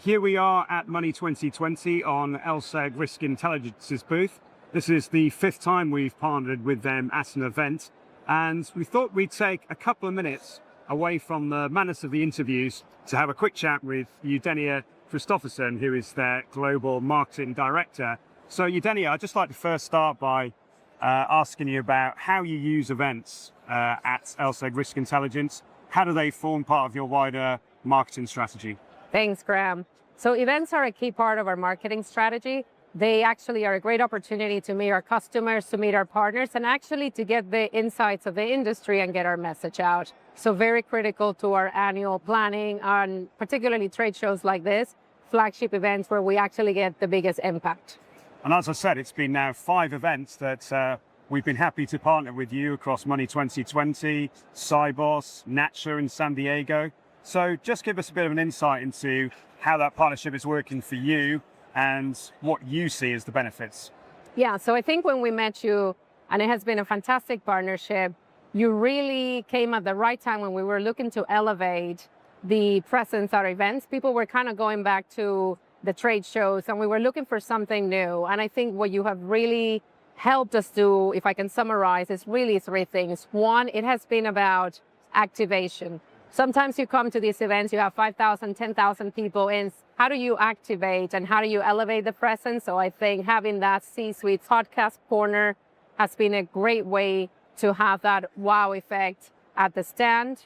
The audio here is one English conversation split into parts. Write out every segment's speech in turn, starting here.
Here we are at Money 2020 on LSEG Risk Intelligence's booth. This is the 5th time we've partnered with them at an event, and we thought we'd take a couple of minutes away from the madness of the interviews to have a quick chat with Yudenia Kristoffersen, who is their Global Marketing Director. So Yudenia, I'd just like to first start by asking you about how you use events at LSEG Risk Intelligence. How do they form part of your wider marketing strategy? Thanks, Graham. So events are a key part of our marketing strategy. They actually are a great opportunity to meet our customers, to meet our partners, and actually to get the insights of the industry and get our message out. So very critical to our annual planning, on particularly trade shows like this, flagship events where we actually get the biggest impact. And as I said, it's been now 5 events that we've been happy to partner with you across Money 2020, Cybos, NATCHA in San Diego. So just give us a bit of an insight into how that partnership is working for you and what you see as the benefits. Yeah, so I think when we met you, and it has been a fantastic partnership, you really came at the right time when we were looking to elevate the presence at events. People were kind of going back to the trade shows, and we were looking for something new. And I think what you have really helped us do, if I can summarize, is really 3 things. 1, it has been about activation. Sometimes you come to these events, you have 5,000, 10,000 people in. How do you activate and how do you elevate the presence? So I think having that C-suite podcast corner has been a great way to have that wow effect at the stand.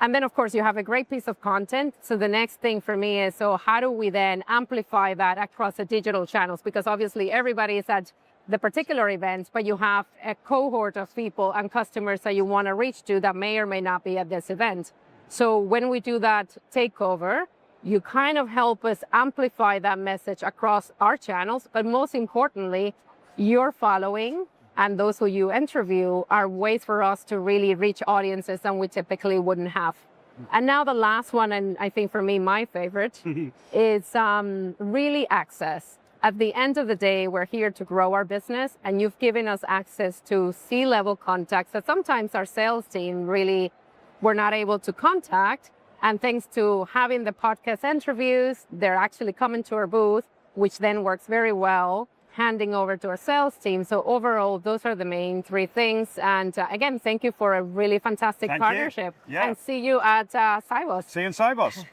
And then, of course, you have a great piece of content. So the next thing for me is, so how do we then amplify that across the digital channels? Because obviously everybody is at the particular events, but you have a cohort of people and customers that you want to reach to that may or may not be at this event. So when we do that takeover, you kind of help us amplify that message across our channels, but most importantly, your following and those who you interview are ways for us to really reach audiences that we typically wouldn't have. And now the last one, and I think for me, my favorite, is really access. At the end of the day, we're here to grow our business, and you've given us access to C-level contacts that sometimes our sales team really were not able to contact. And thanks to having the podcast interviews, they're actually coming to our booth, which then works very well, handing over to our sales team. So overall, those are the main 3 things. And again, thank you for a really fantastic partnership. Yeah. And see you at Cybos. See you in Cybos.